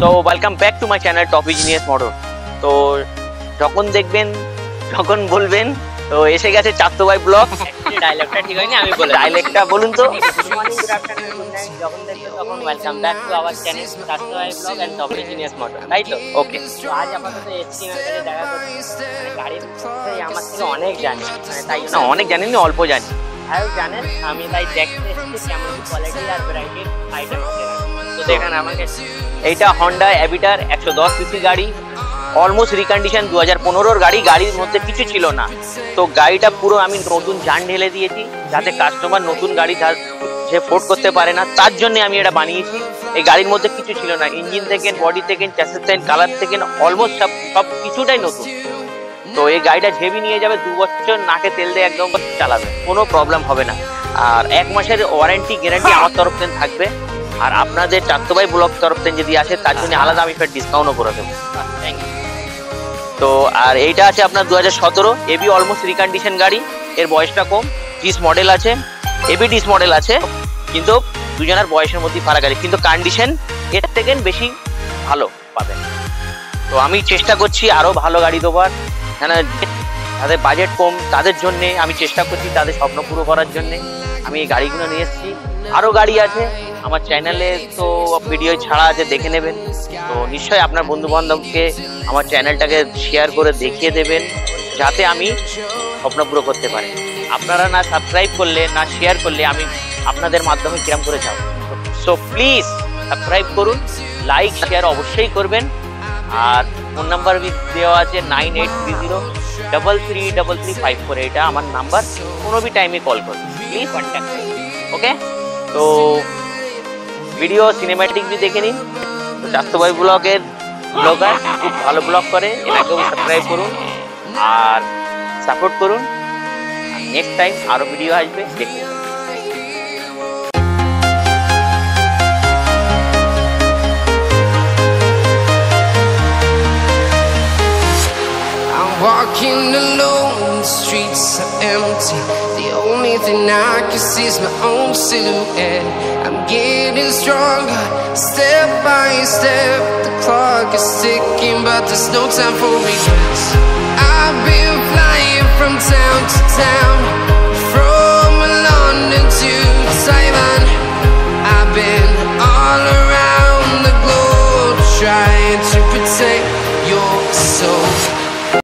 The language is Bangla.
তো welcome back to my channel top engineers motor. তো যখন দেখবেন যখন বলবেন তো এসে গেছে চাত্তোবাই ব্লগ। ডায়লগটা ঠিক হয়নি, আমি বলে ডায়লেক্টটা বলুন তো। Good morning, good afternoon, good night, যখন দেখবে তখন welcome back to our channel চাত্তোবাই blog and top engineers motor, তাই তো? ওকে, তো আজ আপাতত এসটিএমের কাছে দেখা করছি। গাড়ির বিষয়ে আমার থেকে অনেক জানি, তাই না অনেক জানেননি, অল্প জানি। ভাইও জানেন, আমি তাই দেখতে এসেছি কেমন কোয়ালিটি আর ভ্যারাইটির আইটেম আছে। তো দেখেন আমাকে এইটা হন্ডা অ্যাভিটার 110 সিসি গাড়ি, অলমোস্ট রিকন্ডিশন 2015-র গাড়ি। গাড়ির মধ্যে কিছু ছিল না, তো গাড়িটা পুরো আমি নতুন জান ঢেলে দিয়েছি যাতে কাস্টমার নতুন গাড়ি যে ফোর্ড করতে পারে না, তার জন্য আমি এটা বানিয়েছি। এই গাড়ির মধ্যে কিছু ছিল না, ইঞ্জিন থেকে, বডি থেকে, চ্যাসিস থেকে, কালার থেকে, অলমোস্ট সব কিছুটাই নতুন। তো এই গাড়িটা ঝেবি নিয়ে যাবে, 2 বছর নাকে তেল দিয়ে একদম চালাবে, কোনো প্রবলেম হবে না। আর 1 মাসের ওয়ারেন্টি গ্যারান্টি আমার তরফ থেকে থাকবে। আর আপনাদের চাত্তোবাই ব্লগ তরফ থেকে যদি আসে তার জন্য আলাদা আমি ফের ডিসকাউন্টও করে দেবো। তো আর এইটা আছে আপনার 2017 এবি, অলমোস্ট রিকন্ডিশন গাড়ি। এর বয়সটা কম, 30 মডেল আছে, এবি 30 মডেল আছে, কিন্তু দুজনের বয়সের মধ্যে ফারাক আছে, কিন্তু কন্ডিশন এর থেকে বেশি ভালো পাবেন। তো আমি চেষ্টা করছি আরো ভালো গাড়ি দেওয়ার, যাদের বাজেট কম তাদের জন্য আমি চেষ্টা করছি তাদের স্বপ্ন পুরো করার জন্য আমি এই গাড়িগুলো নিয়ে এসেছি। আরো গাড়ি আছে আমার চ্যানেলে, তো ভিডিও ছাড়া আছে, দেখে নেবেন। তো নিশ্চয়ই আপনার বন্ধু বান্ধবকে আমার চ্যানেলটাকে শেয়ার করে দেখিয়ে দেবেন যাতে আমি স্বপ্ন পুরো করতে পারি। আপনারা না সাবস্ক্রাইব করলে, না শেয়ার করলে আমি আপনাদের মাধ্যমে কিরম করে যাব। সো প্লিজ সাবস্ক্রাইব করুন, লাইক শেয়ার অবশ্যই করবেন। আর ফোন নাম্বার দেওয়া আছে 9830333354, এটা আমার নাম্বার, কোনো भी টাইমে কল করুন, প্লিজ কন্ট্যাক্ট করুন। ওকে, তো ভিডিও সিনেম্যাটিক भी দেখে নিন। তো চাত্তোবাই ব্লগের ব্লগার খুব ভালো ব্লগ করে, এটাকেও সাবস্ক্রাইব করুন আর সাপোর্ট করুন। নেক্সট টাইম আরো ভিডিও আসবে, দেখুন। Walking alone, the streets are empty. The only thing I can see is my own silhouette. I'm getting stronger, step by step. The clock is ticking, but there's no time for regrets. I've been